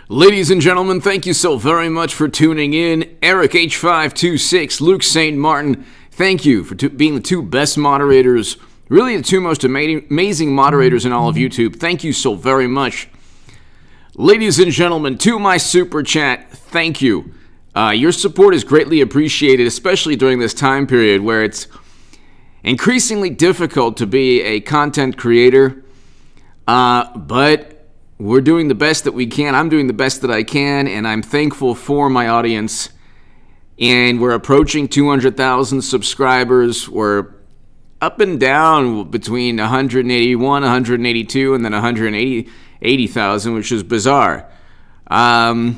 Ladies and gentlemen, thank you so very much for tuning in. Eric H526, Luke St. Martin, thank you for being the two best moderators, really the two most amazing moderators in all of YouTube. Thank you so very much. Ladies and gentlemen, to my super chat, thank you. Your support is greatly appreciated, especially during this time period where it's increasingly difficult to be a content creator, but we're doing the best that we can. I'm doing the best that I can, and I'm thankful for my audience. And we're approaching 200,000 subscribers. We're up and down between 181, 182, and then 180,000, which is bizarre. That's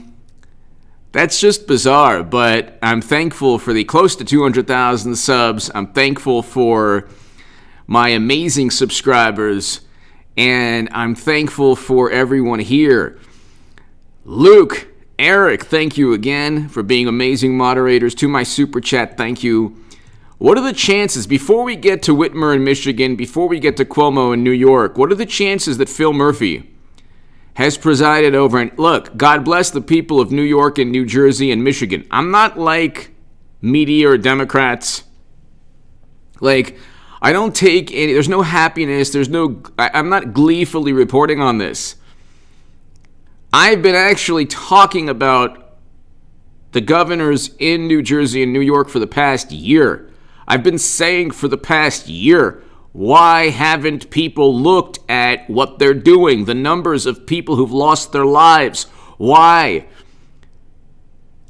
just bizarre, but I'm thankful for the close to 200,000 subs. I'm thankful for my amazing subscribers. And I'm thankful for everyone here. Luke, Eric, thank you again for being amazing moderators. To my super chat, thank you. What are the chances, before we get to Whitmer in Michigan, before we get to Cuomo in New York, what are the chances that Phil Murphy has presided over? And look, God bless the people of New York and New Jersey and Michigan. I'm not like media or Democrats. I don't take any, there's no happiness, I'm not gleefully reporting on this. I've been actually talking about the governors in New Jersey and New York for the past year. I've been saying for the past year, why haven't people looked at what they're doing? The numbers of people who've lost their lives. Why?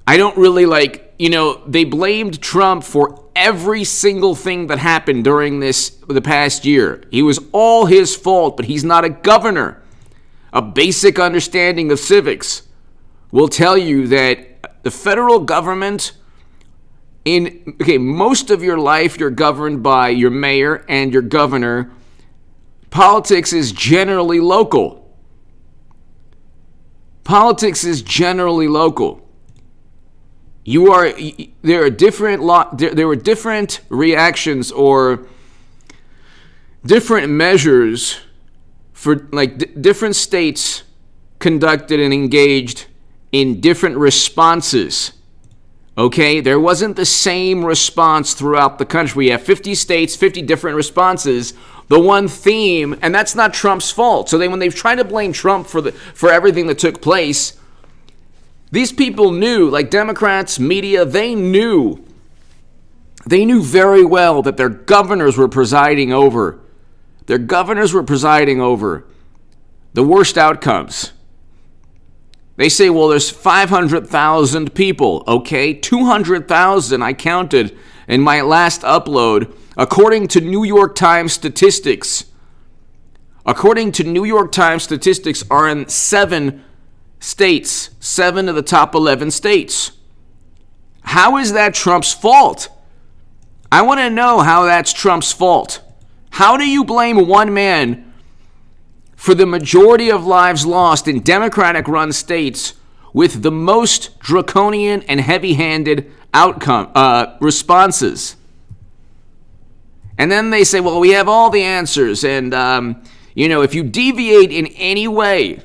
I don't really they blamed Trump for every single thing that happened during the past year. It was all his fault, but he's not a governor. A basic understanding of civics will tell you that the federal government, most of your life you're governed by your mayor and your governor. Politics is generally local. There were different reactions or different measures for different states conducted and engaged in different responses. Okay, there wasn't the same response throughout the country. We have 50 states, 50 different responses. The one theme, and that's not Trump's fault. So when they've tried to blame Trump for everything that took place, these people knew, like Democrats, media, they knew very well that their governors were presiding over the worst outcomes. They say, well, there's 500,000 people. Okay, 200,000 I counted in my last upload, according to New York Times statistics. According to New York Times statistics, are in 7 states, 7 of the top 11 states. How is that Trump's fault? I want to know how that's Trump's fault. How do you blame one man for the majority of lives lost in Democratic-run states with the most draconian and heavy-handed responses? And then they say, well, we have all the answers, and if you deviate in any way,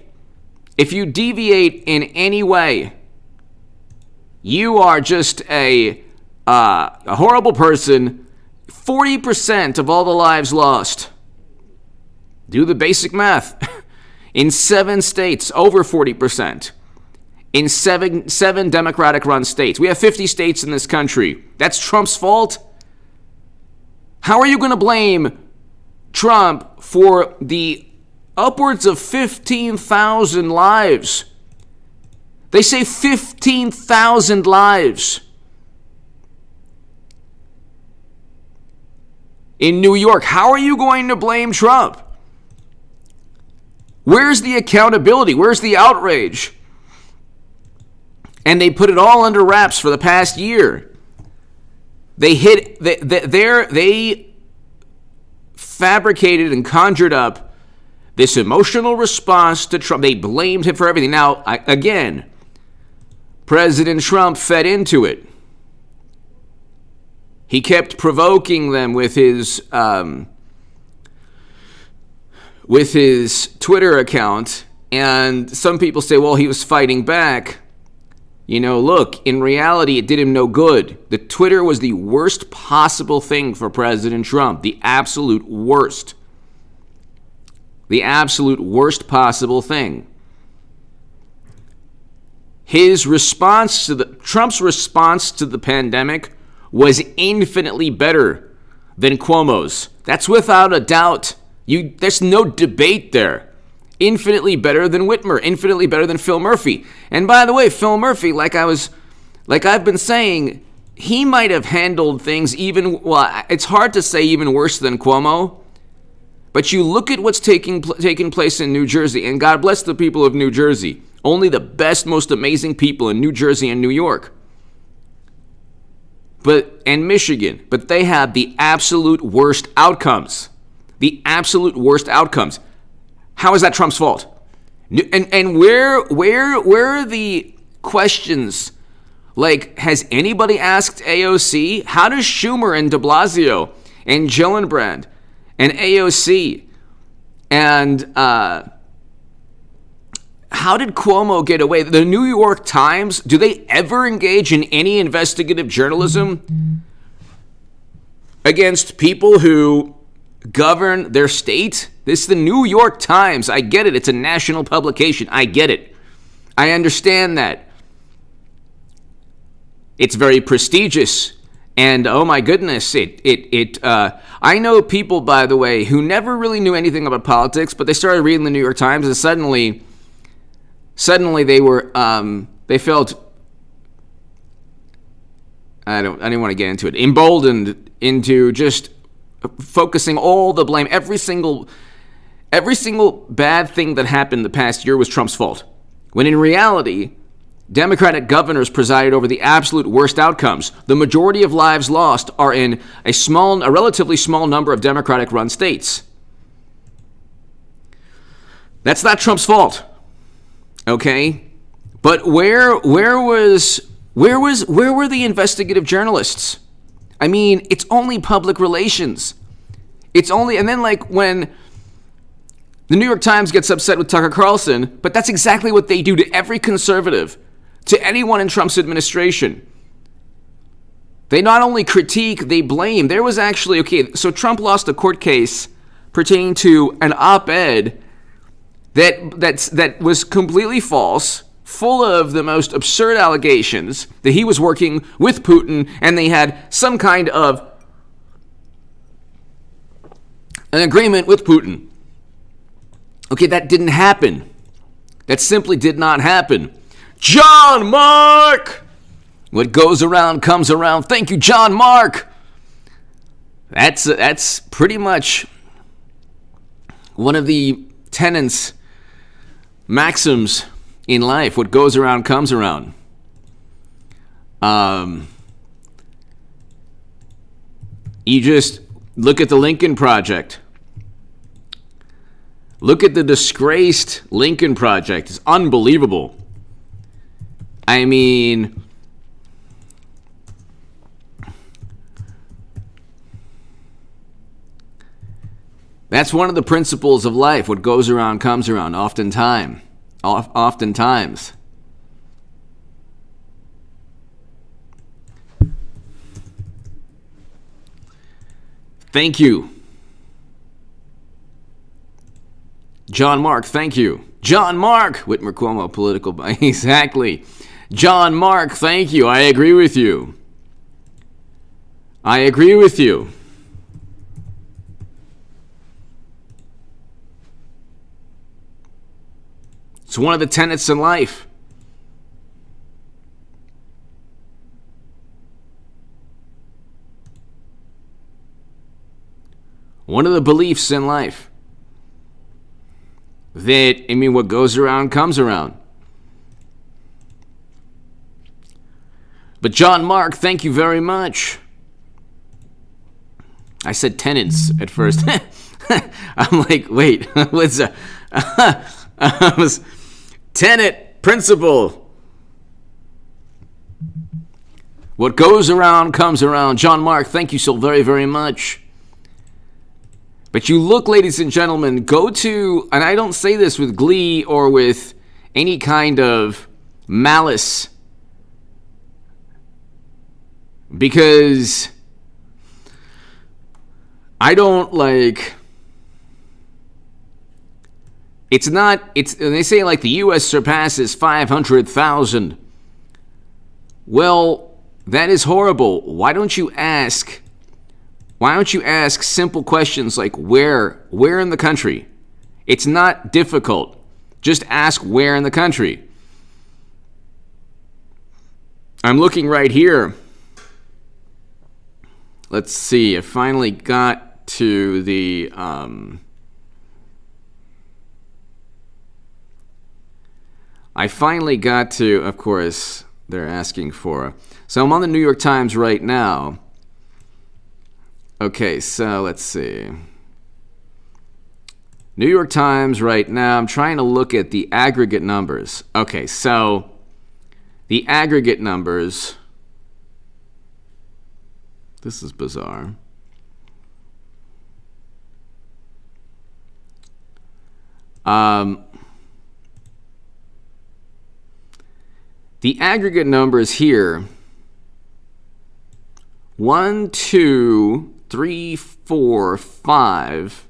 you are just a horrible person. 40% of all the lives lost. Do the basic math. In 7 states, over 40%. In seven Democratic-run states. We have 50 states in this country. That's Trump's fault? How are you going to blame Trump for the upwards of 15,000 lives? They say 15,000 lives in New York. How are you going to blame Trump? Where's the accountability? Where's the outrage? And they put it all under wraps for the past year. They fabricated and conjured up this emotional response to Trump. They blamed him for everything. Now, again, President Trump fed into it. He kept provoking them with his Twitter account And some people say, well, he was fighting back. Look, in reality, it did him no good. The Twitter was the worst possible thing for President Trump. The absolute worst. The absolute worst possible thing. Trump's response to the pandemic was infinitely better than Cuomo's. That's without a doubt. There's no debate there. Infinitely better than Whitmer, infinitely better than Phil Murphy. And by the way, Phil Murphy, like I've been saying, he might have handled things it's hard to say even worse than Cuomo. But you look at what's taking place in New Jersey, and God bless the people of New Jersey. Only the best, most amazing people in New Jersey and New York. And Michigan. But they have the absolute worst outcomes. The absolute worst outcomes. How is that Trump's fault? And where are the questions? Like, has anybody asked AOC? How does Schumer and de Blasio and Gillibrand and AOC and how did Cuomo get away? The New York Times, do they ever engage in any investigative journalism against people who govern their state? This is the New York Times. I get it. It's a national publication. I get it. I understand that. It's very prestigious. And oh my goodness, I know people, by the way, who never really knew anything about politics, but they started reading the New York Times, and suddenly they felt, I didn't want to get into it, emboldened into just focusing all the blame, every single bad thing that happened the past year was Trump's fault. When in reality, Democratic governors presided over the absolute worst outcomes. The majority of lives lost are in a relatively small number of Democratic-run states. That's not Trump's fault. Okay? But where were the investigative journalists? I mean, it's only public relations. And then when the New York Times gets upset with Tucker Carlson, but that's exactly what they do to every conservative, to anyone in Trump's administration. They not only critique, they blame. There was actually, so Trump lost a court case pertaining to an op-ed that was completely false, full of the most absurd allegations that he was working with Putin and they had some kind of an agreement with Putin. That didn't happen. That simply did not happen. John Mark! What goes around comes around. Thank you, John Mark. That's pretty much one of the tenets, maxims in life. What goes around comes around. You just look at the Lincoln Project. Look at the disgraced Lincoln Project. It's unbelievable. I mean, that's one of the principles of life. What goes around comes around, oftentimes. Thank you. John Mark, thank you. John Mark, Whitmer Cuomo, political, exactly. John Mark, thank you. I agree with you. It's one of the tenets in life. One of the beliefs in life. What goes around comes around. But John Mark, thank you very much. I said tenants at first. I'm like, wait, what's that? Tenet, principle. What goes around comes around. John Mark, thank you so very, very much. But you look, ladies and gentlemen, go to, and I don't say this with glee or with any kind of malice, because I don't like, it's not, it's, and they say like the U.S. surpasses 500,000. Well, that is horrible. Why don't you ask simple questions like where in the country? It's not difficult. Just ask where in the country. I'm looking right here. Let's see. I finally got to the of course, they're asking for. So I'm on the New York Times right now. Okay, so let's see. New York Times right now. I'm trying to look at the aggregate numbers. Okay, so the aggregate numbers. This is bizarre. The aggregate numbers here. 1, 2, 3, 4, 5,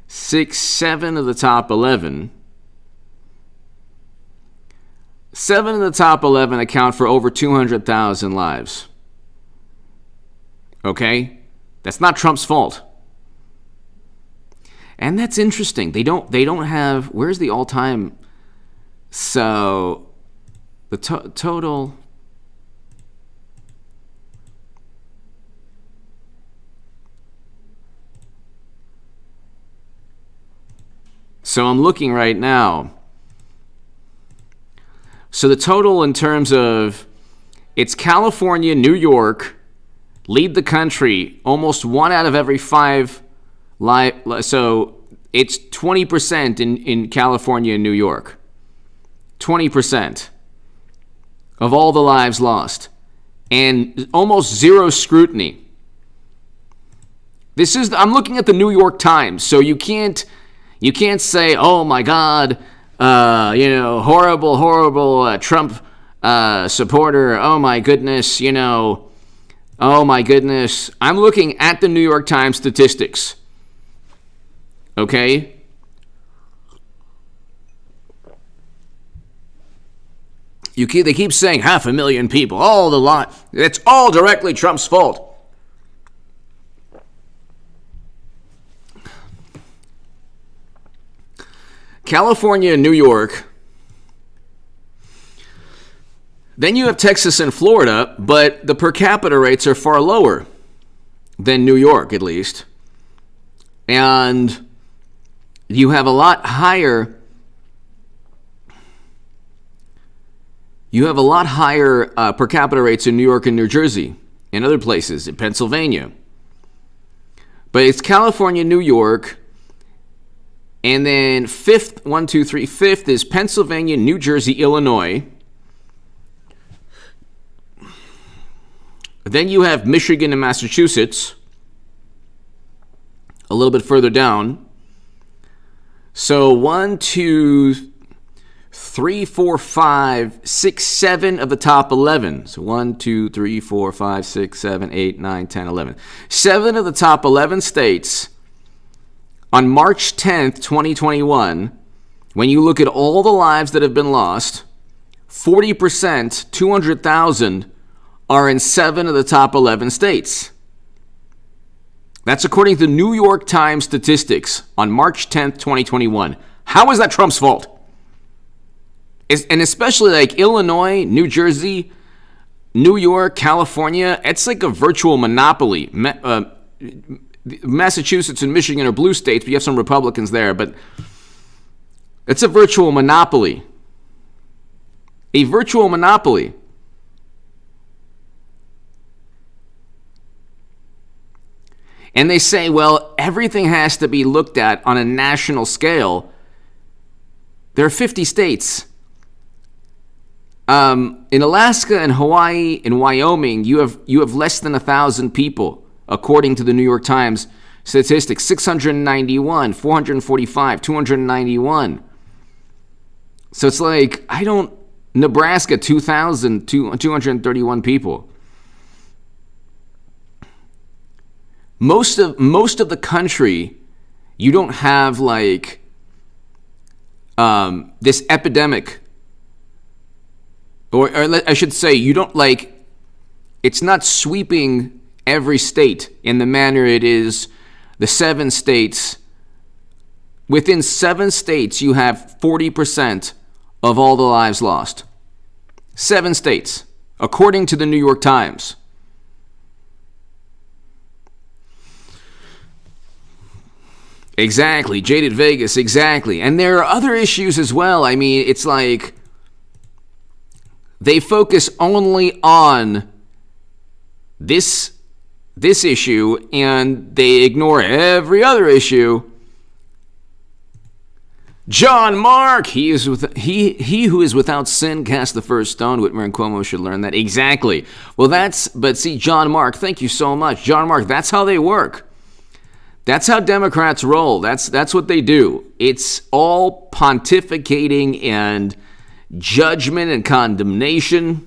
6, 7 of the top 11. 7 of the top 11 account for over 200,000 lives. Okay? That's not Trump's fault. And that's interesting. They don't have, where's the all-time? So the total. So I'm looking right now. So the total in terms of, it's California, New York, lead the country, almost 1 out of every 5 live. So it's 20% in California and New York. 20% of all the lives lost. And almost zero scrutiny. I'm looking at the New York Times, so you can't say, oh my God, horrible Trump supporter. Oh my goodness, oh my goodness. I'm looking at the New York Times statistics. Okay? They keep saying 500,000 people. It's all directly Trump's fault. California and New York. Then you have Texas and Florida, but the per capita rates are far lower than New York, at least. And you have a lot higher per capita rates in New York and New Jersey and other places, in Pennsylvania. But it's California, New York, and then fifth is Pennsylvania, New Jersey, Illinois. Then you have Michigan and Massachusetts a little bit further down. So 1, 2, 3, 4, 5, 6, 7 of the top 11. So 1, 2, 3, 4, 5, 6, 7, 8, 9, 10, 11. 7 of the top 11 states on March 10th, 2021, when you look at all the lives that have been lost, 40%, 200,000, are in 7 of the top 11 states. That's according to New York Times statistics on March 10th, 2021. How is that Trump's fault? And especially like Illinois, New Jersey, New York, California, it's like a virtual monopoly. Massachusetts and Michigan are blue states, but you have some Republicans there, but it's a virtual monopoly. A virtual monopoly. And they say, well, everything has to be looked at on a national scale. There are 50 states. In Alaska and Hawaii and Wyoming, you have less than 1,000 people, according to the New York Times statistics, 691, 445, 291. So it's like, Nebraska, 231 people. Most of the country, you don't have like this epidemic, or I should say, you don't like, it's not sweeping every state in the manner it is the 7 states. Within 7 states, you have 40% of all the lives lost. 7 states, according to the New York Times. Exactly, Jaded Vegas, exactly. And there are other issues as well. I mean, it's like they focus only on this issue and they ignore every other issue. John Mark, he who is without sin cast the first stone. Whitmer and Cuomo should learn that. Exactly. Well, but see, John Mark, thank you so much. John Mark, that's how they work. That's how Democrats roll. That's what they do. It's all pontificating and judgment and condemnation.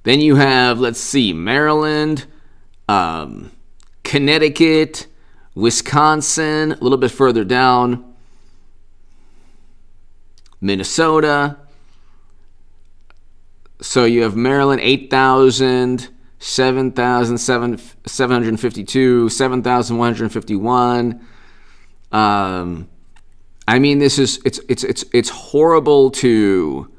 Then you have, let's see, Maryland, Connecticut, Wisconsin, a little bit further down, Minnesota. So you have Maryland, 8,000, 7,752, 7,151. I mean, it's horrible to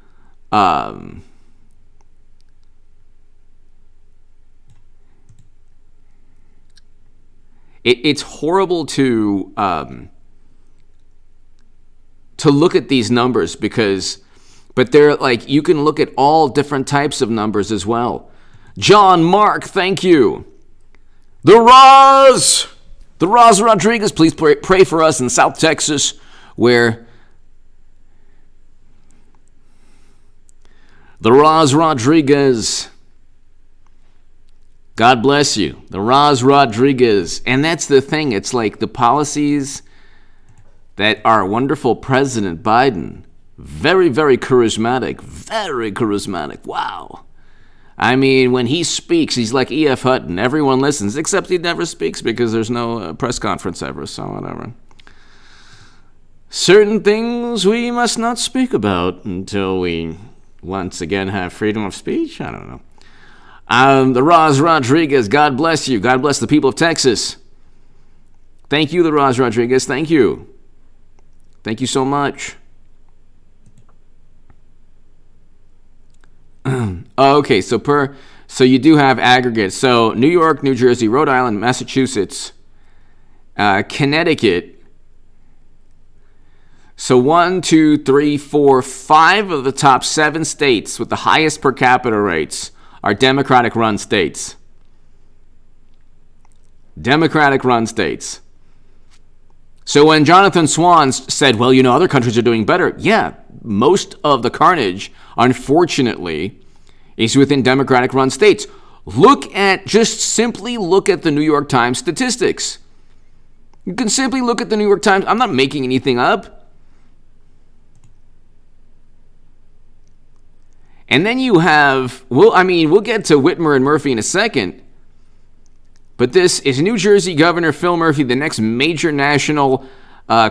it's horrible to look at these numbers but they're like, you can look at all different types of numbers as well. John Mark, thank you. The Roz Rodriguez, please pray for us in South Texas, where the Roz Rodriguez, God bless you. The Roz Rodriguez. And that's the thing. It's like the policies that our wonderful President Biden, very, very charismatic. Very charismatic. Wow. I mean, when he speaks, he's like E.F. Hutton. Everyone listens, except he never speaks because there's no press conference ever, so whatever. Certain things we must not speak about until we once again have freedom of speech. I don't know. The Roz Rodriguez, God bless you. God bless the people of Texas. Thank you, the Roz Rodriguez. Thank you. Thank you so much. Okay, so you do have aggregates. So New York, New Jersey, Rhode Island, Massachusetts, Connecticut. So 1, 2, 3, 4, 5 of the top 7 states with the highest per capita rates are Democratic-run states. Democratic-run states. So when Jonathan Swan said, well, you know, other countries are doing better. Yeah, most of the carnage, unfortunately, is within Democratic-run states. Simply look at the New York Times statistics. You can simply look at the New York Times. I'm not making anything up. And then you have, we'll get to Whitmer and Murphy in a second. But this is New Jersey Governor Phil Murphy, the next major national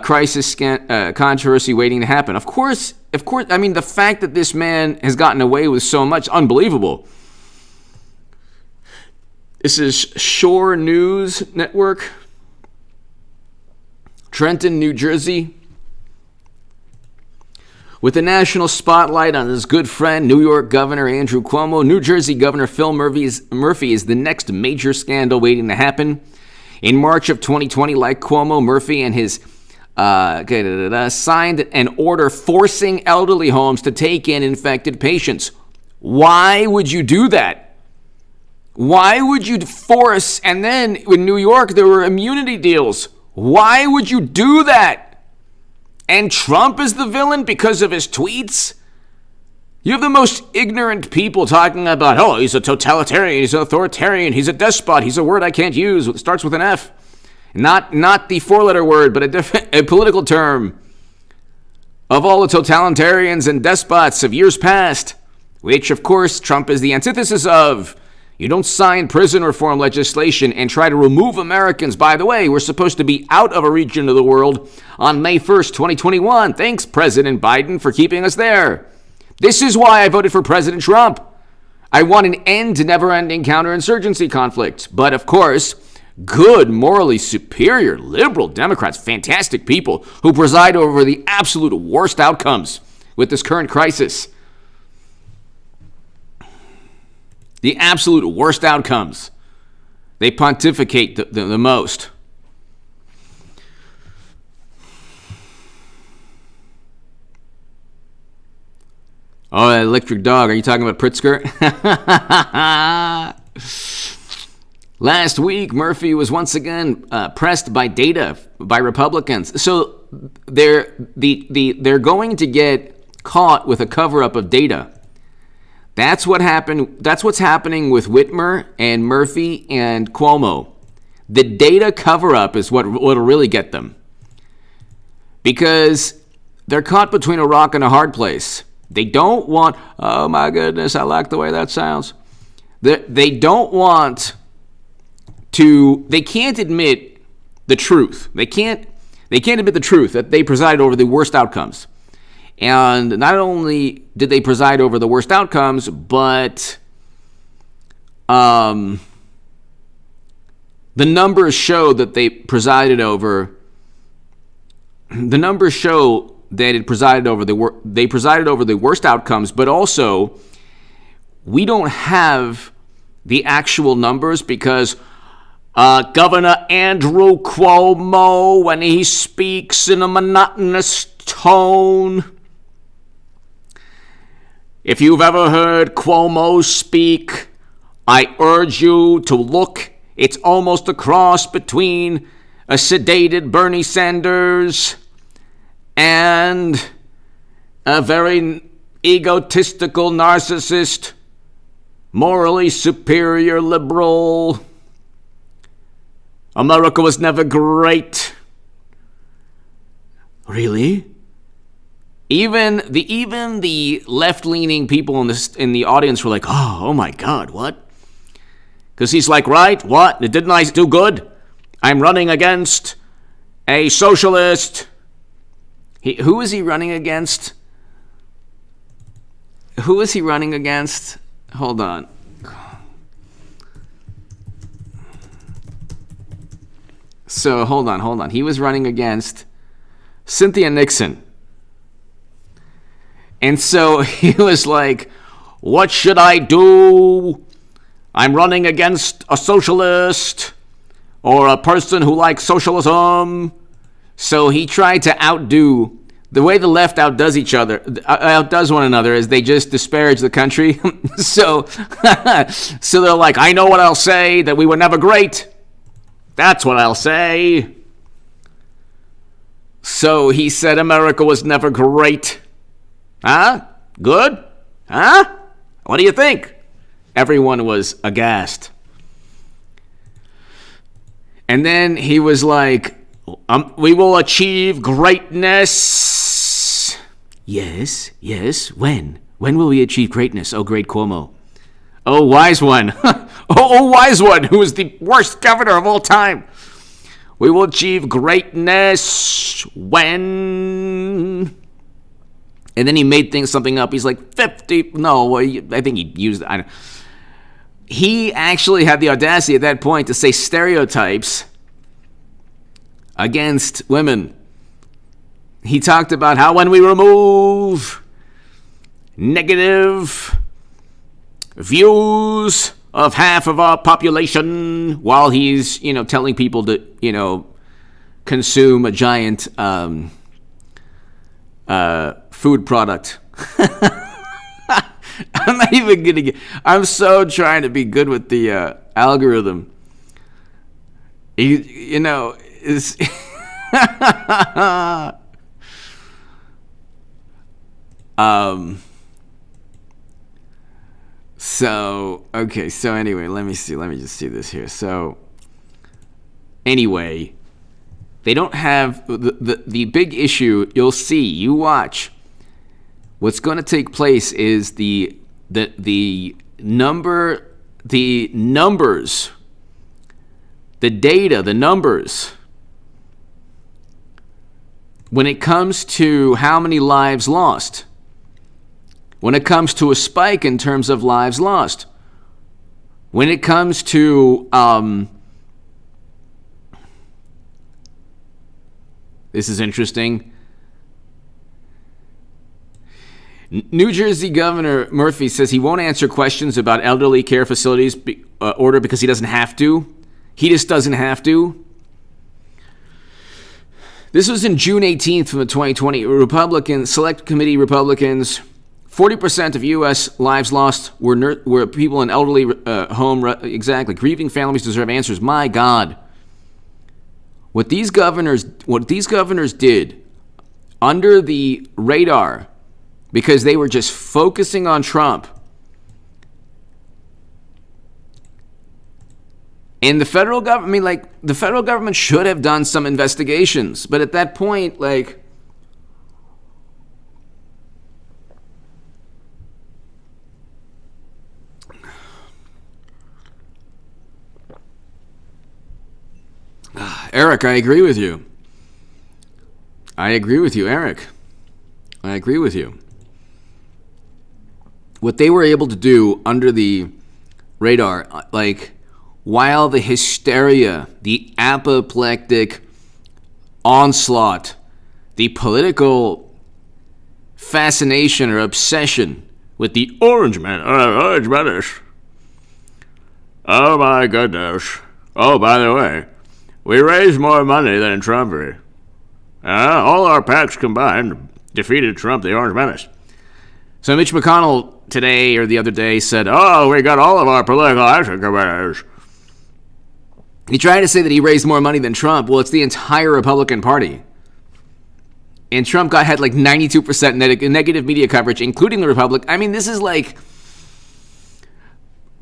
crisis controversy waiting to happen. Of course, I mean, the fact that this man has gotten away with so much, unbelievable. This is Shore News Network, Trenton, New Jersey. With the national spotlight on his good friend, New York Governor Andrew Cuomo, New Jersey Governor Phil Murphy is the next major scandal waiting to happen. In March of 2020, like Cuomo, Murphy and his signed an order forcing elderly homes to take in infected patients. Why would you do that? Why would you force? And then in New York, there were immunity deals. Why would you do that? And Trump is the villain because of his tweets? You have the most ignorant people talking about, oh, he's a totalitarian, he's an authoritarian, he's a despot, he's a word I can't use. It starts with an F. Not the four-letter word, but a political term of all the totalitarians and despots of years past, which, of course, Trump is the antithesis of. You don't sign prison reform legislation and try to remove Americans. By the way, we're supposed to be out of a region of the world on May 1st, 2021. Thanks, President Biden, for keeping us there. This is why I voted for President Trump. I want an end to never-ending counterinsurgency conflict. But, of course, good, morally superior, liberal Democrats, fantastic people who preside over the absolute worst outcomes with this current crisis. The absolute worst outcomes. They pontificate the most. Oh, electric dog. Are you talking about Pritzker? Last week, Murphy was once again pressed by data by Republicans. So they're going to get caught with a cover-up of data. That's what happened. That's what's happening with Whitmer and Murphy and Cuomo. The data cover-up is what'll really get them, because they're caught between a rock and a hard place. They don't want. Oh my goodness, I like the way that sounds. They don't want to. They can't admit the truth. They can't admit the truth that they presided over the worst outcomes. And not only did they preside over the worst outcomes, but the numbers show that they presided over. The numbers show that it presided over they presided over the worst outcomes, but also we don't have the actual numbers because Governor Andrew Cuomo, when he speaks in a monotonous tone. If you've ever heard Cuomo speak, I urge you to look. It's almost a cross between a sedated Bernie Sanders and a very egotistical narcissist, morally superior liberal. America was never great. Really? Even the left-leaning people in the audience were like, oh my God, what? Because he's like, right, what? Didn't I do good? I'm running against a socialist. Who is he running against? Who is he running against? Hold on. So, hold on. He was running against Cynthia Nixon. And so he was like, what should I do? I'm running against a socialist or a person who likes socialism. So he tried to outdo, the way the left outdoes one another is they just disparage the country. So they're like, I know what I'll say, that we were never great. That's what I'll say. So he said America was never great. Huh? Good? Huh? What do you think? Everyone was aghast. And then he was like, we will achieve greatness. Yes. When? When will we achieve greatness? Oh, great Cuomo. Oh, wise one. oh, wise one, who is the worst governor of all time. We will achieve greatness when... And then he made something up. He's like 50. No, I think he used. He actually had the audacity at that point to say stereotypes against women. He talked about how when we remove negative views of half of our population, while he's telling people to consume a giant food product. I'm not even gonna get. I'm so trying to be good with the algorithm. Is So, okay, so anyway, let me just see this here. So, anyway, they don't have the big issue. You'll see, you watch. What's going to take place is the numbers, the data, the numbers. When it comes to how many lives lost, when it comes to a spike in terms of lives lost, when it comes to this is interesting. New Jersey Governor Murphy says he won't answer questions about elderly care facilities order because he doesn't have to. He just doesn't have to. This was in June 18th from the 2020. Select Committee Republicans, 40% of U.S. lives lost were people in elderly home. Exactly. Grieving families deserve answers. My God. What these governors did under the radar, because they were just focusing on Trump. And the federal government, the federal government should have done some investigations. But at that point, Eric, I agree with you. Eric. I agree with you. What they were able to do under the radar, while the hysteria, the apoplectic onslaught, the political fascination or obsession with the orange menace. Oh my goodness. Oh, by the way, we raised more money than Trump did. All our PACs combined defeated Trump, the orange menace. So Mitch McConnell today or the other day said, we got all of our political action committees. He tried to say that he raised more money than Trump. Well, it's the entire Republican Party. And Trump had 92% negative media coverage, including the Republic. I mean, this is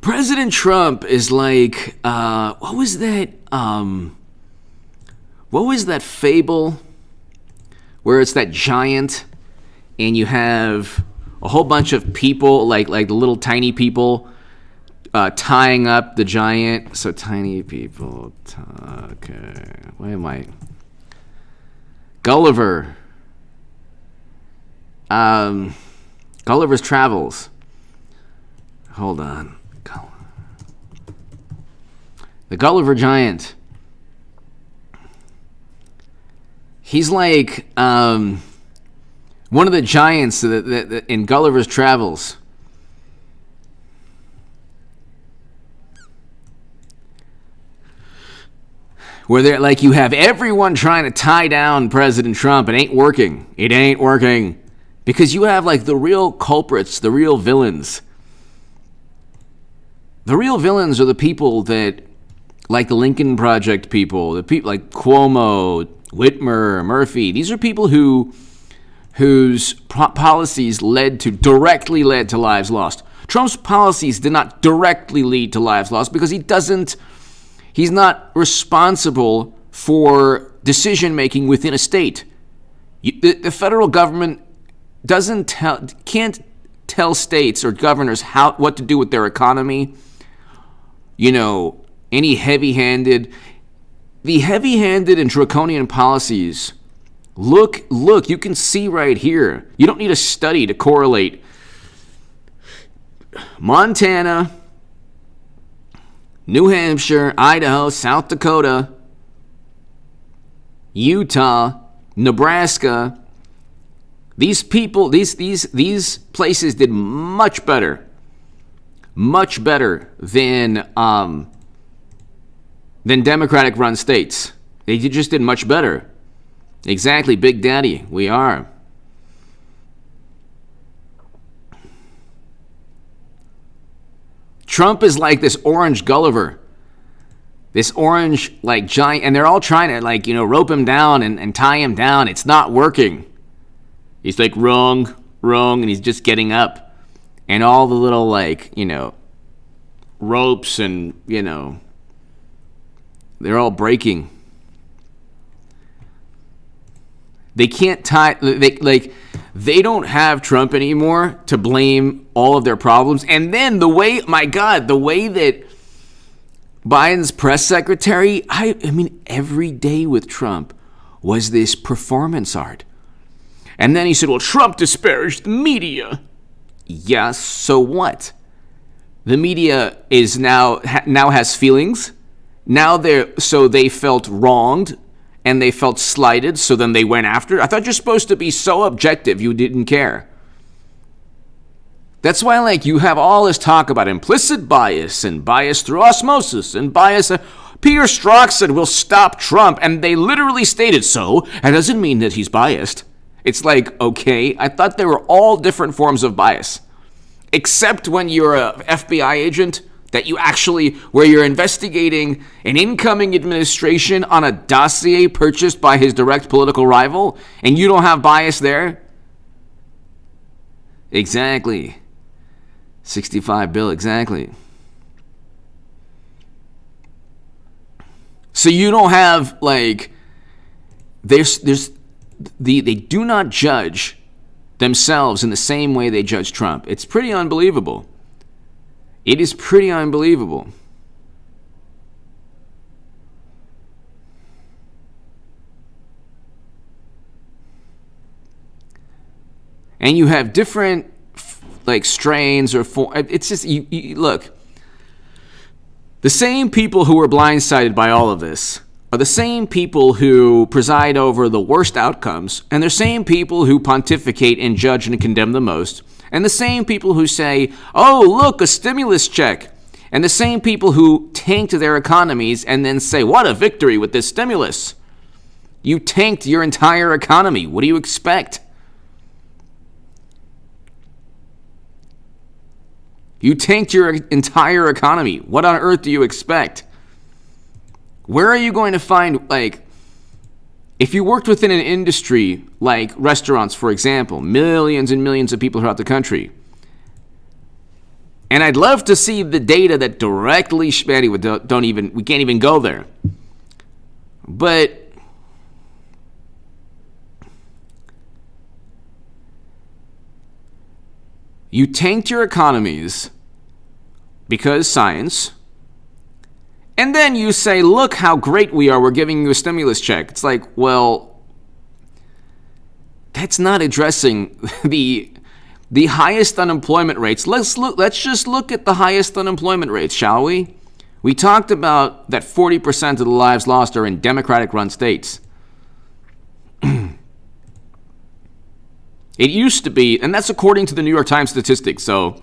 President Trump is what was that? What was that fable where it's that giant and you have a whole bunch of people, like the little tiny people, tying up the giant. So tiny people. Okay. Why am I? Gulliver. Gulliver's Travels. Hold on. The Gulliver Giant. He's one of the giants that in Gulliver's Travels. Where they're you have everyone trying to tie down President Trump. It ain't working. Because you have the real culprits, the real villains. The real villains are the people that, the Lincoln Project people, the people like Cuomo, Whitmer, Murphy. These are people whose policies directly led to lives lost. Trump's policies did not directly lead to lives lost because he's not responsible for decision making within a state. The federal government can't tell states or governors what to do with their economy. Any heavy-handed and draconian policies. Look, you can see right here. You don't need a study to correlate Montana, New Hampshire, Idaho, South Dakota, Utah, Nebraska. These people, these places did much better than Democratic-run states. They just did much better. Exactly, Big Daddy, we are. Trump is like this orange Gulliver. This orange, giant, and they're all trying to, rope him down and tie him down. It's not working. He's wrong, and he's just getting up. and all the little, ropes and, they're all breaking. They can't they don't have Trump anymore to blame all of their problems. And then the way that Biden's press secretary, I mean, every day with Trump was this performance art. And then he said, well, Trump disparaged the media. Yes, so what? The media is now has feelings. Now they felt wronged and they felt slighted, so then they went after. I thought you're supposed to be so objective you didn't care. That's why, you have all this talk about implicit bias and bias through osmosis and bias. Peter Strzok said, we'll stop Trump, and they literally stated so. That doesn't mean that he's biased. It's okay, I thought there were all different forms of bias. Except when you're a FBI agent, where you're investigating an incoming administration on a dossier purchased by his direct political rival, and you don't have bias there? Exactly. 65 bill, exactly. So you don't have, they do not judge themselves in the same way they judge Trump. It's pretty unbelievable. It is pretty unbelievable. And you have different strains or it's just you look. The same people who were blindsided by all of this are the same people who preside over the worst outcomes, and they're same people who pontificate and judge and condemn the most. And the same people who say, oh, look, a stimulus check. And the same people who tanked their economies and then say, what a victory with this stimulus. You tanked your entire economy. What do you expect? You tanked your entire economy. What on earth do you expect? Where are you going to find, if you worked within an industry like restaurants, for example, millions and millions of people throughout the country, and I'd love to see the data that directly, we can't even go there. But you tanked your economies because science. And then you say, look how great we are, we're giving you a stimulus check. It's well, that's not addressing the highest unemployment rates. Let's just look at the highest unemployment rates, shall we? We talked about that 40% of the lives lost are in Democratic-run states. It used to be, and that's according to the New York Times statistics, so,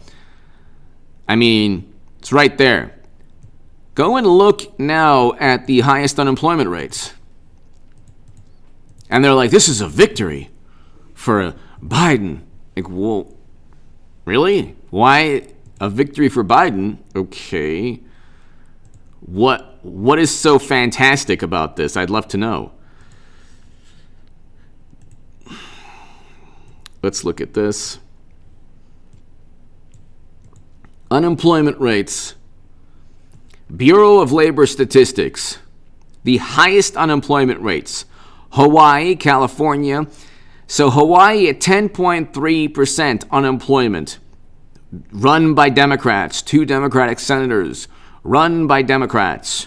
it's right there. Go and look now at the highest unemployment rates. And they're like, this is a victory for Biden. Well, really? Why a victory for Biden? Okay. What is so fantastic about this? I'd love to know. Let's look at this. Unemployment rates. Bureau of Labor Statistics, the highest unemployment rates. Hawaii, California. So Hawaii at 10.3% unemployment. Run by Democrats. 2 Democratic senators. Run by Democrats.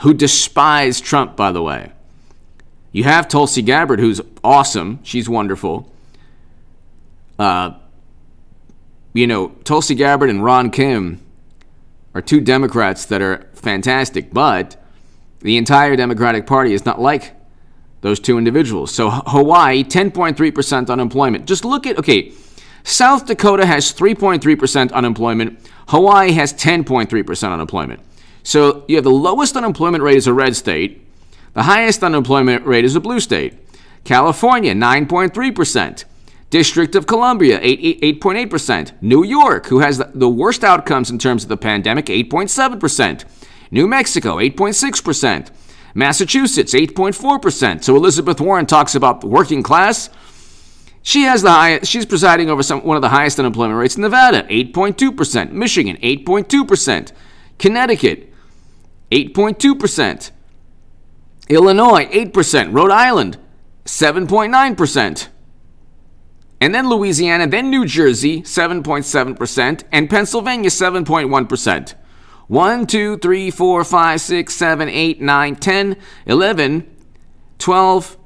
Who despise Trump, by the way. You have Tulsi Gabbard, who's awesome. She's wonderful. Tulsi Gabbard and Ron Kim are 2 Democrats that are fantastic, but the entire Democratic Party is not like those 2 individuals. So Hawaii, 10.3% unemployment. Just look at, South Dakota has 3.3% unemployment. Hawaii has 10.3% unemployment. So you have the lowest unemployment rate as a red state. The highest unemployment rate is a blue state. California, 9.3%. District of Columbia, 8.8%. New York, who has the worst outcomes in terms of the pandemic, 8.7%. New Mexico, 8.6%. Massachusetts, 8.4%. So Elizabeth Warren talks about the working class. She has the highest. She's presiding over one of the highest unemployment rates in Nevada, 8.2%. Michigan, 8.2%. Connecticut, 8.2%. Illinois, 8%. Rhode Island, 7.9%. And then Louisiana, then New Jersey, 7.7%, and Pennsylvania, 7.1%. 1, 2, 3, 4, 5, 6, 7, 8, 9, 10, 11, 12,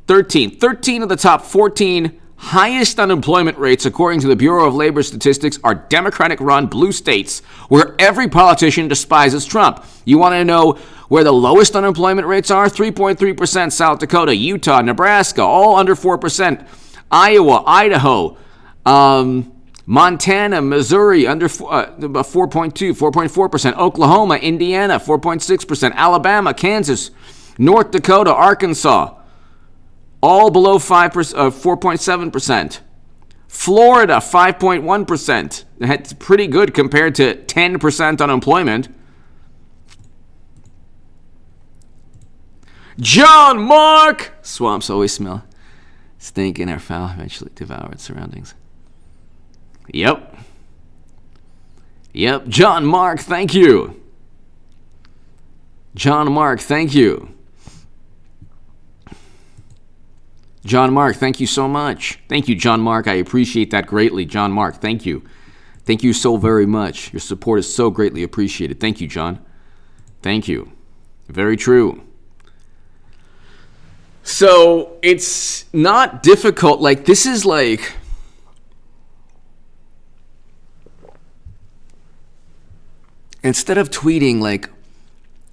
13. 13 of the top 14 highest unemployment rates, according to the Bureau of Labor Statistics, are Democratic-run blue states where every politician despises Trump. You want to know where the lowest unemployment rates are? 3.3%, South Dakota, Utah, Nebraska, all under 4%. Iowa, Idaho, Montana, Missouri, under 4.2, 4.4%. Oklahoma, Indiana, 4.6%. Alabama, Kansas, North Dakota, Arkansas, all below 4.7%. Florida, 5.1%. That's pretty good compared to 10% unemployment. John Mark! Swamps always smell stink and are foul, eventually devour its surroundings. Yep. John Mark, thank you. John Mark, thank you. John Mark, thank you so much. Thank you, John Mark. I appreciate that greatly. John Mark, thank you. Thank you so very much. Your support is so greatly appreciated. Thank you, John. Thank you. Very true. So it's not difficult. Like, this is like, instead of tweeting like,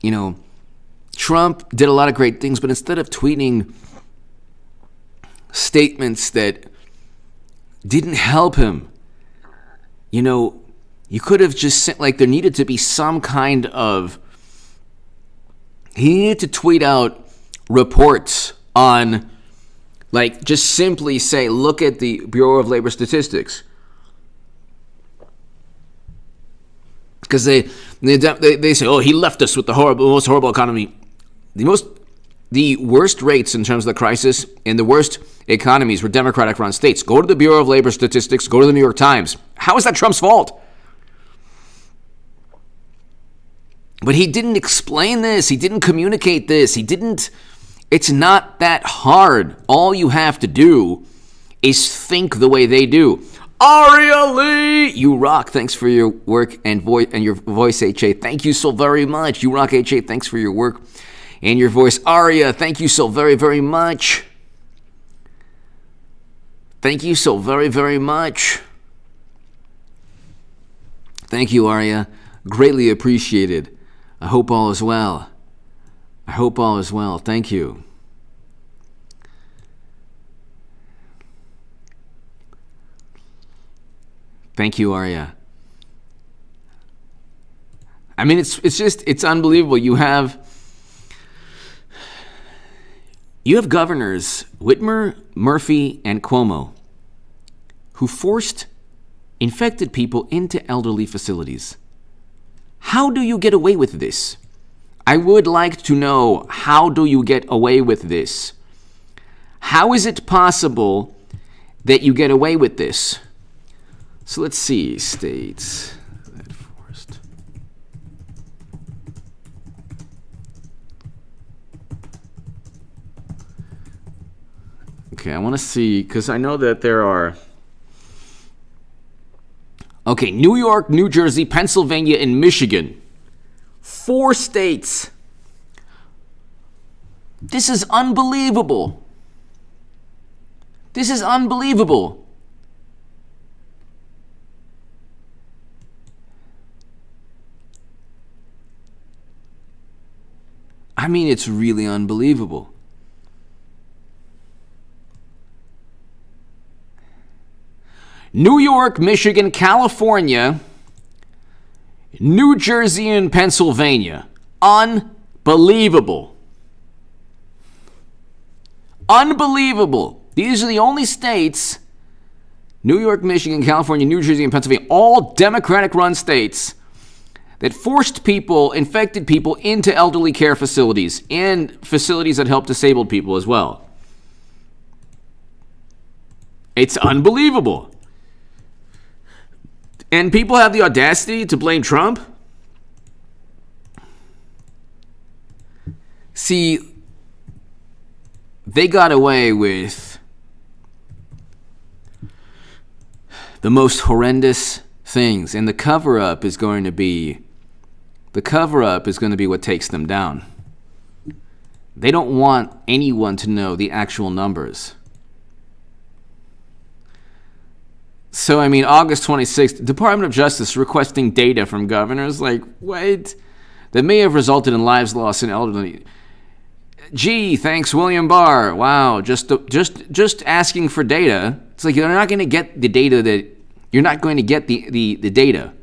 you know, Trump did a lot of great things, but instead of tweeting statements that didn't help him, you know, you could have just sent, like, there needed to be some kind of, he needed to tweet out reports on, like, just simply say, look at the Bureau of Labor Statistics. Because they say, oh, he left us with the most horrible economy. The worst rates in terms of the crisis and the worst economies were Democratic-run states. Go to the Bureau of Labor Statistics. Go to the New York Times. How is that Trump's fault? But he didn't explain this. He didn't communicate this. It's not that hard. All you have to do is think the way they do. Aria Lee, you rock. Thanks for your work and your voice, HA. Thank you so very much. You rock, HA. Thanks for your work and your voice. Aria, thank you so very, very much. Thank you so very, very much. Thank you, Aria. Greatly appreciated. I hope all is well. Thank you. Thank you, Arya. I mean, it's unbelievable. You have governors, Whitmer, Murphy, and Cuomo, who forced infected people into elderly facilities. How do you get away with this? I would like to know, how do you get away with this? How is it possible that you get away with this? So let's see, states that forced. Okay, I want to see, because I know that there are. Okay, New York, New Jersey, Pennsylvania, and Michigan. 4 states. This is unbelievable. This is unbelievable. I mean, it's really unbelievable. New York, Michigan, California, New Jersey, and Pennsylvania. Unbelievable. Unbelievable. These are the only states, New York, Michigan, California, New Jersey, and Pennsylvania, all Democratic-run states, that forced people, infected people, into elderly care facilities and facilities that help disabled people as well. It's unbelievable. And people have the audacity to blame Trump? See, they got away with the most horrendous things, and the cover-up is going to be what takes them down. They don't want anyone to know the actual numbers. So, I mean, August 26th, Department of Justice requesting data from governors. Like, what? That may have resulted in lives lost in elderly. Gee, thanks, William Barr. Wow, just asking for data. It's like you're not going to get the data you're not going to get the data.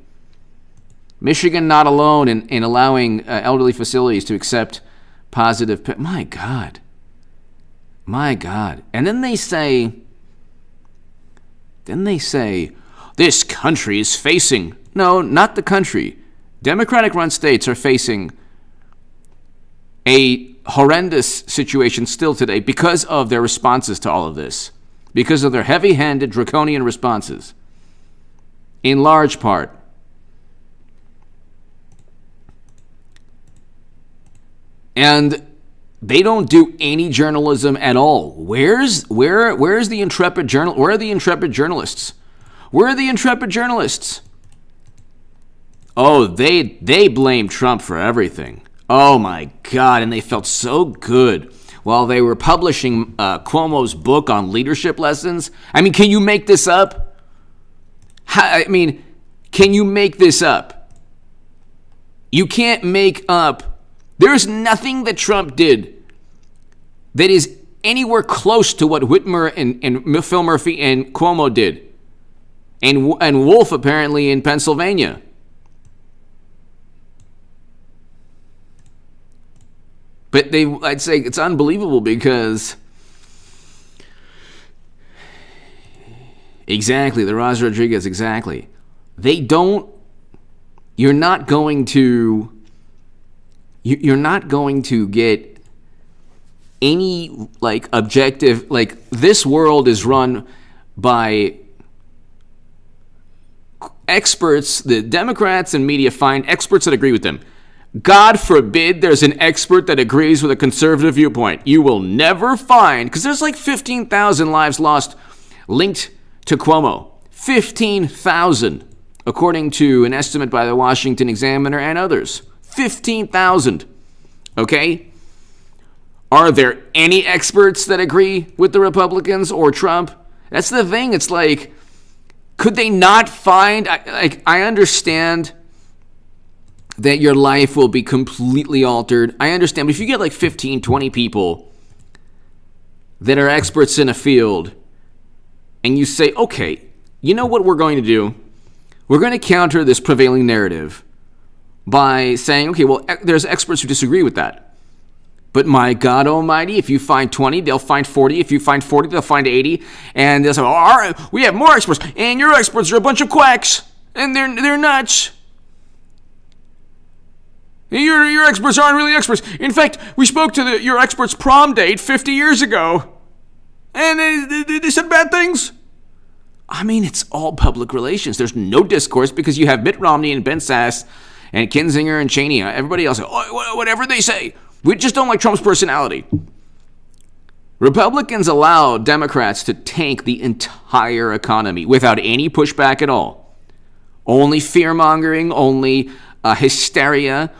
Michigan not alone in allowing elderly facilities to accept positive. My God. And then they say, this country is facing. No, not the country. Democratic-run states are facing a horrendous situation still today because of their responses to all of this, because of their heavy-handed, draconian responses, in large part. And they don't do any journalism at all. Where's the intrepid journal? Where are the intrepid journalists? Where are the intrepid journalists? Oh, they blame Trump for everything. Oh my God, and they felt so good while they were publishing Cuomo's book on leadership lessons. I mean, can you make this up? Can you make this up? You can't make up. There's nothing that Trump did that is anywhere close to what Whitmer and Phil Murphy and Cuomo did, and Wolf apparently in Pennsylvania. But I'd say it's unbelievable because exactly, the Roz Rodriguez, exactly. You're not going to get any objective, this world is run by experts. The Democrats and media find experts that agree with them. God forbid there's an expert that agrees with a conservative viewpoint. You will never find, because there's 15,000 lives lost linked to Cuomo. 15,000, according to an estimate by the Washington Examiner and others. 15,000. Okay? Are there any experts that agree with the Republicans or Trump? That's the thing. It's could they not find, I understand that your life will be completely altered. I understand, but if you get 15, 20 people that are experts in a field, and you say, okay, you know what we're going to do? We're going to counter this prevailing narrative by saying, okay, well, there's experts who disagree with that. But my God almighty, if you find 20, they'll find 40. If you find 40, they'll find 80. And they'll say, all right, we have more experts, and your experts are a bunch of quacks, and they're nuts. Your experts aren't really experts. In fact, we spoke to your expert's prom date 50 years ago, and they said bad things. I mean, it's all public relations. There's no discourse because you have Mitt Romney and Ben Sass and Kinzinger and Cheney. Everybody else, whatever they say. We just don't like Trump's personality. Republicans allow Democrats to tank the entire economy without any pushback at all. Only fear-mongering, only hysteria.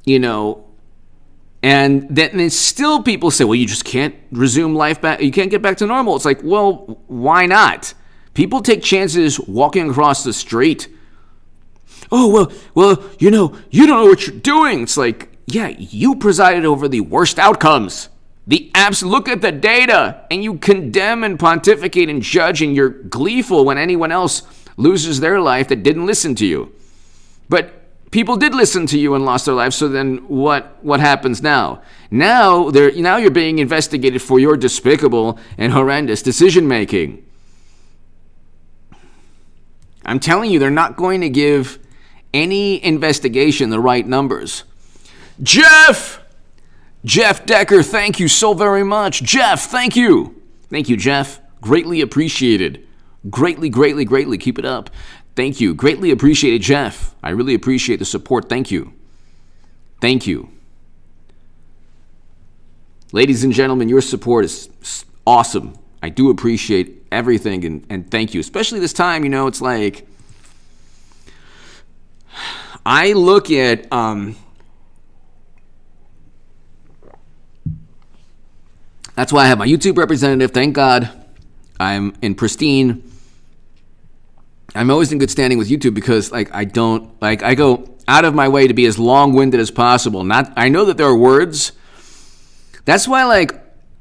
And then still people say, well, you just can't resume life back. You can't get back to normal. It's well, why not? People take chances walking across the street. Oh, well, you don't know what you're doing. It's yeah, you presided over the worst outcomes. Look at the data, and you condemn and pontificate and judge, and you're gleeful when anyone else loses their life that didn't listen to you. But people did listen to you and lost their lives, so then what happens now? Now you're being investigated for your despicable and horrendous decision-making. I'm telling you, they're not going to give any investigation the right numbers. Jeff Decker, thank you so very much. Jeff, thank you. Thank you, Jeff. Greatly appreciated. Greatly, greatly, greatly. Keep it up. Thank you. Greatly appreciated, Jeff. I really appreciate the support. Thank you. Thank you. Ladies and gentlemen, your support is awesome. I do appreciate everything, and thank you. Especially this time, it's like, I look at, that's why I have my YouTube representative. Thank God I'm in pristine. I'm always in good standing with YouTube because, I go out of my way to be as long-winded as possible. I know that there are words. That's why,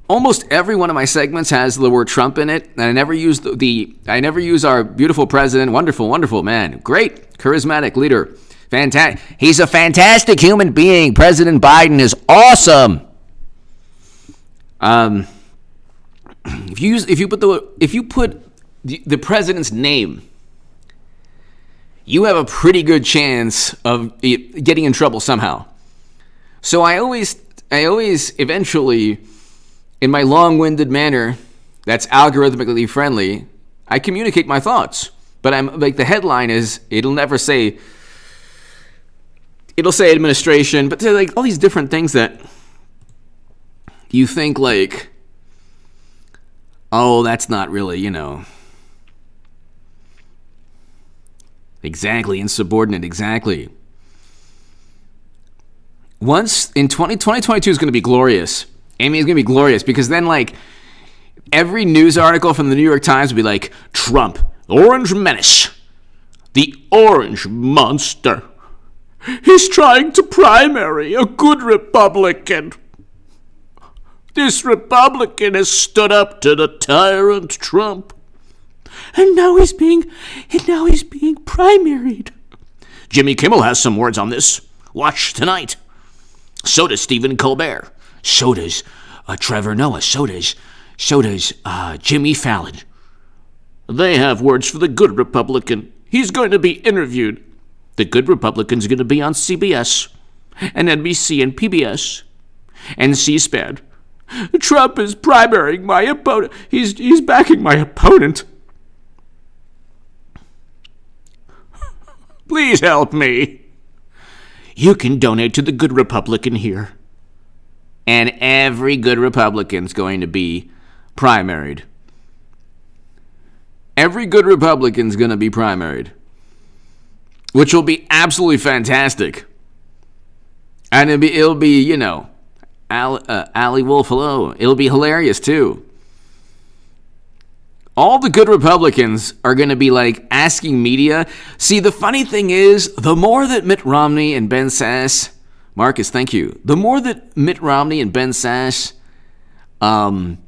almost every one of my segments has the word Trump in it, and I never use I never use our beautiful president. Wonderful, wonderful man, great, charismatic leader, fantastic. He's a fantastic human being. President Biden is awesome. If you put the president's name, you have a pretty good chance of getting in trouble somehow. So I always eventually, in my long-winded manner that's algorithmically friendly, I communicate my thoughts. But I'm the headline is, it'll say administration, but they're all these different things that you think oh, that's not really, exactly, insubordinate, exactly. Once in 2022 is going to be glorious. Amy, is going to be glorious because then every news article from the New York Times will be Trump, Orange Menace, the Orange Monster. He's trying to primary a good Republican. This Republican has stood up to the tyrant Trump. And now he's being primaried. Jimmy Kimmel has some words on this. Watch tonight. So does Stephen Colbert. So does Trevor Noah. So does Jimmy Fallon. They have words for the good Republican. He's going to be interviewed. The good Republican's going to be on CBS and NBC and PBS and C-SPAN. Trump is primarying my opponent. He's backing my opponent. Please help me. You can donate to the good Republican here. And every good Republican's going to be primaried. Every good Republican's going to be primaried. Which will be absolutely fantastic. And it'll be Ali Wolf, hello. It'll be hilarious, too. All the good Republicans are going to be asking media. See, the funny thing is, the more that Mitt Romney and Ben Sasse, Marcus, thank you. The more that Mitt Romney and Ben Sasse, the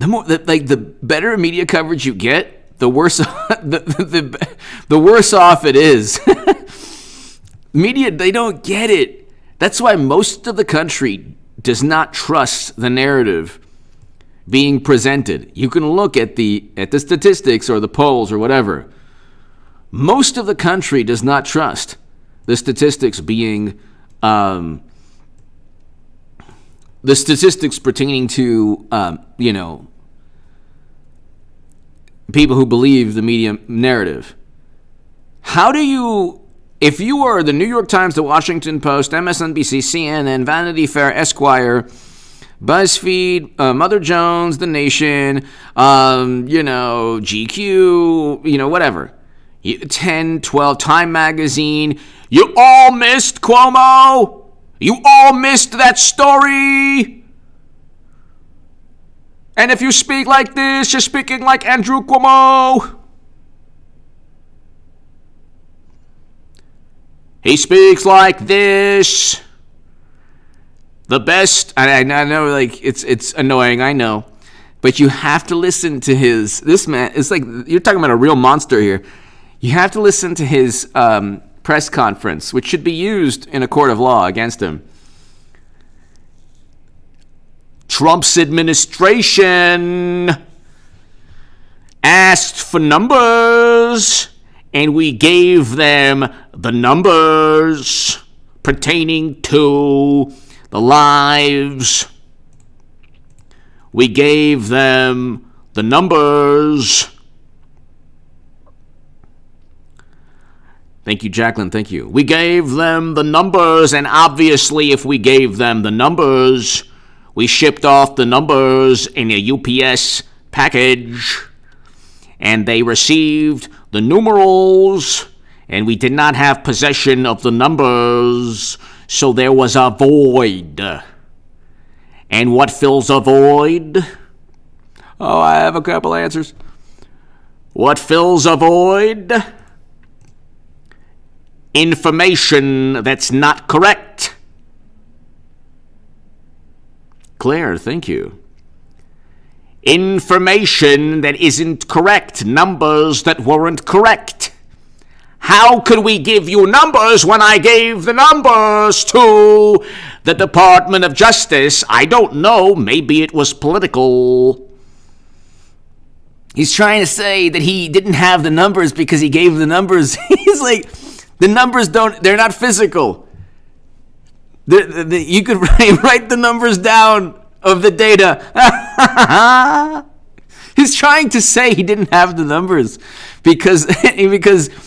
more that the better media coverage you get, the worse the worse off it is. Media, they don't get it. That's why most of the country does not trust the narrative being presented. You can look at the statistics or the polls or whatever. Most of the country does not trust the statistics being the statistics pertaining to people who believe the media narrative. How do you, if you are the New York Times, the Washington Post, MSNBC, CNN, Vanity Fair, Esquire, BuzzFeed, Mother Jones, The Nation, GQ, whatever. 10, 12, Time Magazine. You all missed Cuomo. You all missed that story. And if you speak like this, you're speaking like Andrew Cuomo. He speaks like this. The best, I know, it's annoying, I know. But you have to listen to this man, it's you're talking about a real monster here. You have to listen to his press conference, which should be used in a court of law against him. Trump's administration asked for numbers, and we gave them the numbers pertaining to the lives. We gave them the numbers. Thank you, Jacqueline. Thank you. We gave them the numbers, and obviously if we gave them the numbers, we shipped off the numbers in a UPS package, and they received the numerals, and we did not have possession of the numbers, so there was a void. And what fills a void? Oh, I have a couple answers. What fills a void? Information that's not correct. Claire, thank you. Information that isn't correct. Numbers that weren't correct. How could we give you numbers when I gave the numbers to the Department of Justice? I don't know. Maybe it was political. He's trying to say that he didn't have the numbers because he gave the numbers. He's like, the numbers they're not physical. You could write the numbers down of the data. He's trying to say he didn't have the numbers because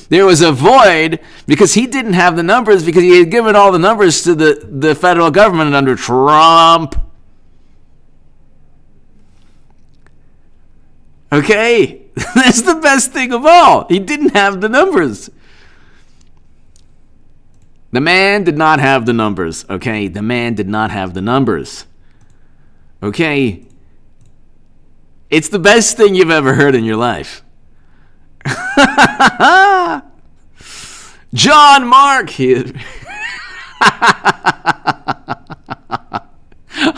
there was a void, because he didn't have the numbers because he had given all the numbers to the federal government under Trump. Okay? That's the best thing of all. He didn't have the numbers. The man did not have the numbers, okay? The man did not have the numbers. Okay? It's the best thing you've ever heard in your life. John Mark.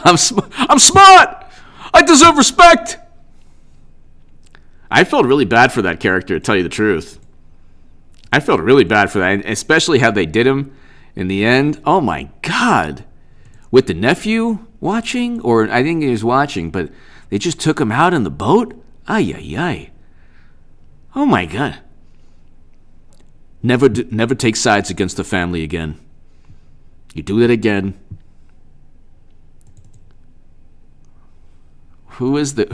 I'm smart. I deserve respect. I felt really bad for that character, to tell you the truth. I felt really bad for that, especially how they did him in the end. Oh my God. With the nephew watching, or I think he was watching, but they just took him out in the boat? Ay, ay, ay. Oh my God. Never take sides against the family again. You do it again. Who is the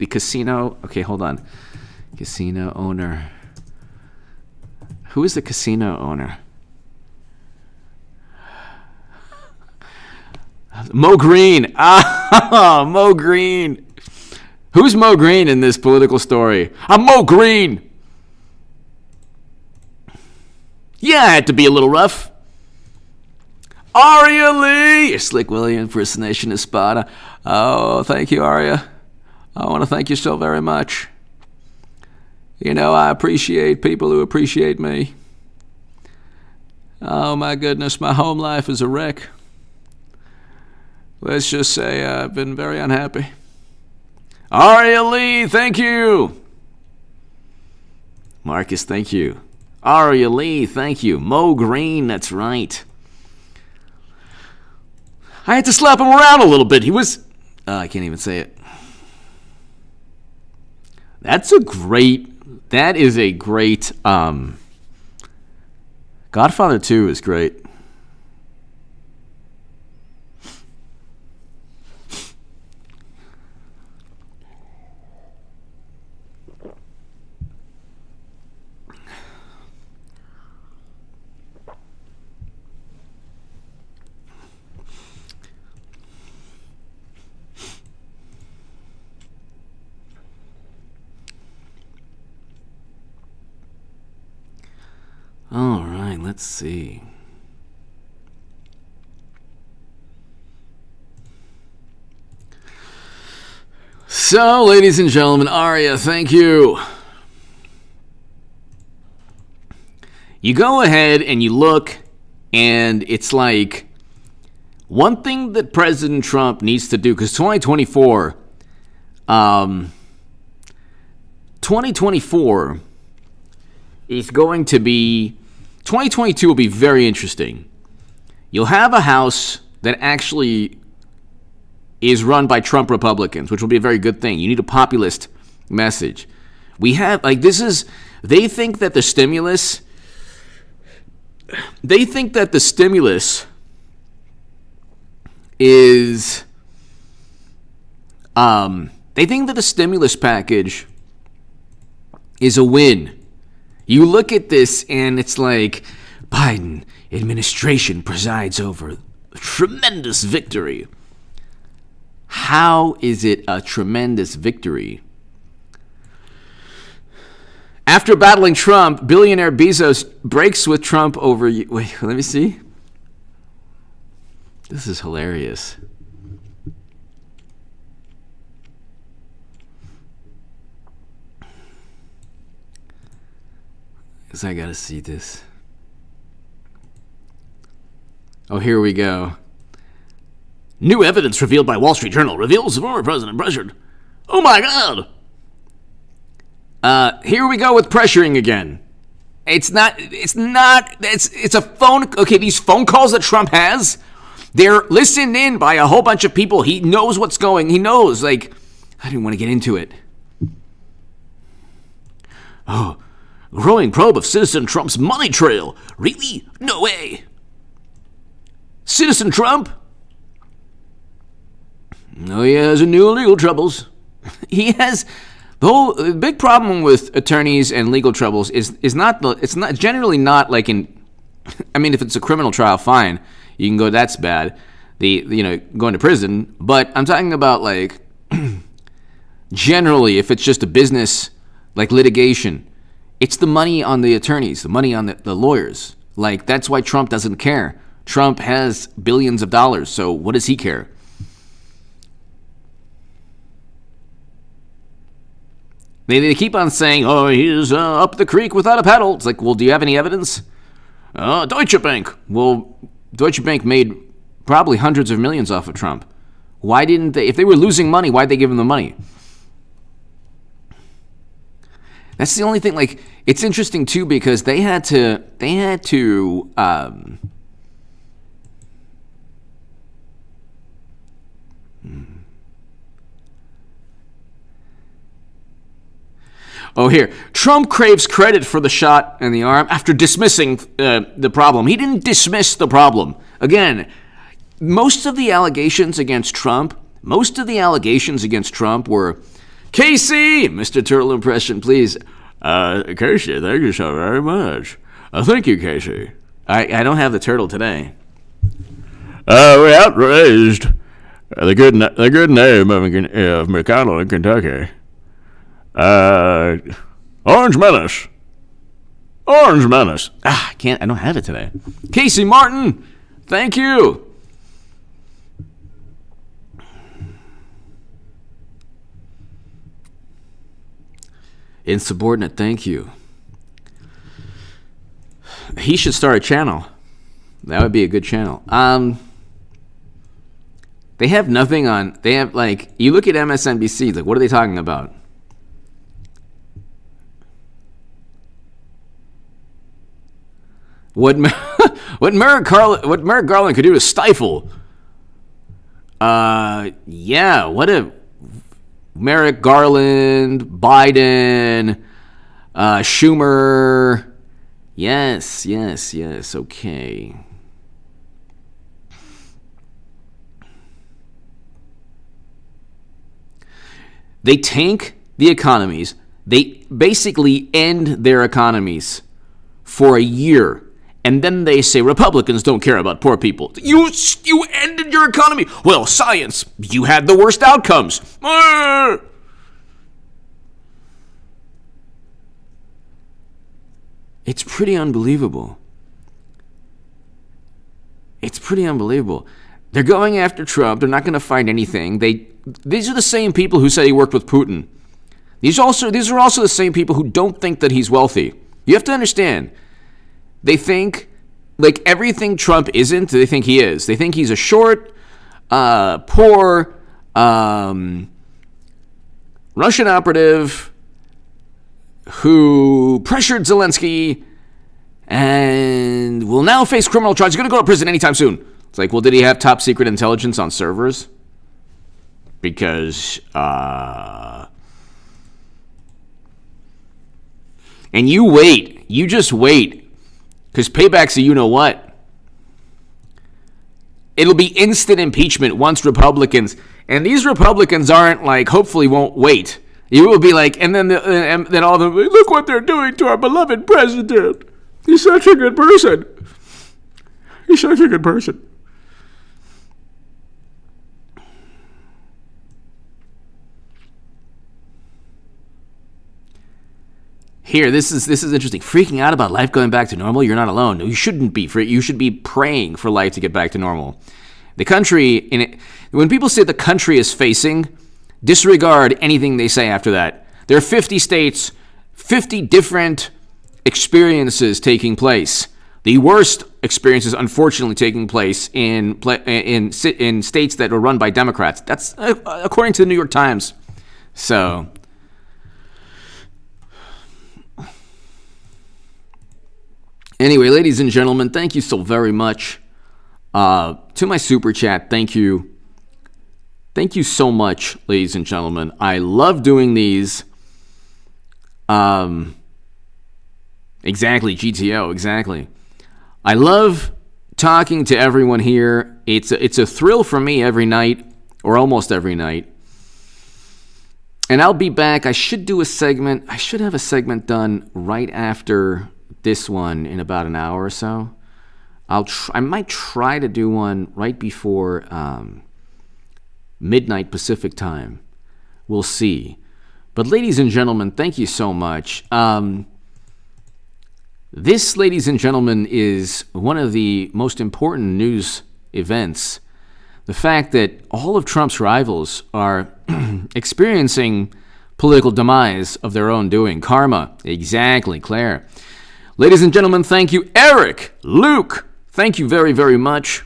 casino? Okay, hold on. Casino owner. Who is the casino owner? Mo Green. Ah, Mo Green. Who's Mo Green in this political story? I'm Mo Green. Yeah, I had to be a little rough. Aria Lee. Your Slick Willie impersonation is spot on. Oh, thank you, Aria. I want to thank you so very much. You know, I appreciate people who appreciate me. Oh, my goodness, my home life is a wreck. Let's just say I've been very unhappy. Aria Lee, thank you. Marcus, thank you. Aria Lee, thank you. Mo Green, that's right. I had to slap him around a little bit. He was... I can't even say it. That is a great... Godfather 2 is great. All right, let's see. So, ladies and gentlemen, Aria, thank you. You go ahead and you look, and it's like one thing that President Trump needs to do, because 2024 is going to be... 2022 will be very interesting. You'll have a House that actually is run by Trump Republicans, which will be a very good thing. You need a populist message. We have, like, this is... They think that the stimulus is... They think that the stimulus package is a win. You look at this and it's like Biden administration presides over a tremendous victory. How is it a tremendous victory? After battling Trump, billionaire Bezos breaks with Trump over... Wait, let me see. This is hilarious. Because I gotta see this. Oh, here we go. New evidence revealed by Wall Street Journal reveals the former president pressured. Oh my God! Here we go with pressuring again. It's a phone. Okay, these phone calls that Trump has, they're listened in by a whole bunch of people. He knows what's going. He knows, like, I didn't want to get into it. Oh, growing probe of Citizen Trump's money trail. Really? No way. Citizen Trump? Oh, he has new legal troubles. He has... The big problem with attorneys and legal troubles is not generally not like in, I mean, if it's a criminal trial, fine, you can go, that's bad, going to prison. But I'm talking about like generally if it's just a business like litigation, it's the money on the attorneys, the money on the lawyers. Like that's why Trump doesn't care. Trump has billions of dollars, so what does he care? They keep on saying, oh, he's up the creek without a paddle. It's like, well, do you have any evidence? Deutsche Bank. Well, Deutsche Bank made probably hundreds of millions off of Trump. Why didn't they? If they were losing money, why'd they give him the money? That's the only thing. Like, it's interesting, too, because they had to Oh, here. Trump craves credit for the shot in the arm after dismissing the problem. He didn't dismiss the problem. Again, most of the allegations against Trump were, Casey, Mr. Turtle impression, please. Casey, thank you so very much. Thank you, Casey. I don't have the turtle today. We outraised the good name of McConnell in Kentucky. Orange Menace. I don't have it today. Casey Martin, thank you. Insubordinate, thank you. He should start a channel. That would be a good channel. They have nothing on, they have like, you look at MSNBC, like what are they talking about? What Merrick Garland could do to stifle. Yeah, what if Merrick Garland, Biden, Schumer. Yes, okay. They tank the economies. They basically end their economies for a year. And then they say Republicans don't care about poor people. You ended your economy. Well, science, you had the worst outcomes. It's pretty unbelievable. They're going after Trump. They're not going to find anything. These are the same people who said he worked with Putin. These are also the same people who don't think that he's wealthy. You have to understand. They think, like, everything Trump isn't, they think he is. They think he's a short, poor, Russian operative who pressured Zelensky and will now face criminal charges. He's going to go to prison anytime soon. It's like, well, did he have top secret intelligence on servers? Because, and you just wait. Because payback's a you-know-what. It'll be instant impeachment once Republicans... And these Republicans aren't like, hopefully won't wait. You will be like, and then all of them, look what they're doing to our beloved president. He's such a good person. He's such a good person. Here, this is interesting. Freaking out about life going back to normal? You're not alone. You shouldn't be. You should be praying for life to get back to normal. The country, when people say the country is facing, disregard anything they say after that. There are 50 states, 50 different experiences taking place. The worst experiences, unfortunately, taking place in states that are run by Democrats. That's according to the New York Times. So, anyway, ladies and gentlemen, thank you so very much. To my super chat, thank you. Thank you so much, ladies and gentlemen. I love doing these. Exactly, GTO, exactly. I love talking to everyone here. It's a thrill for me every night, or almost every night. And I'll be back. I should do a segment. I should have a segment done right after this one in about an hour or so. I might try to do one right before midnight Pacific time. We'll see. But ladies and gentlemen, thank you so much. This, ladies and gentlemen, is one of the most important news events. The fact that all of Trump's rivals are experiencing political demise of their own doing. Karma. Exactly, Claire. Ladies and gentlemen, thank you. Eric, Luke, thank you very, very much.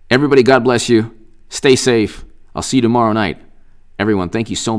Everybody, God bless you. Stay safe. I'll see you tomorrow night. Everyone, thank you so much.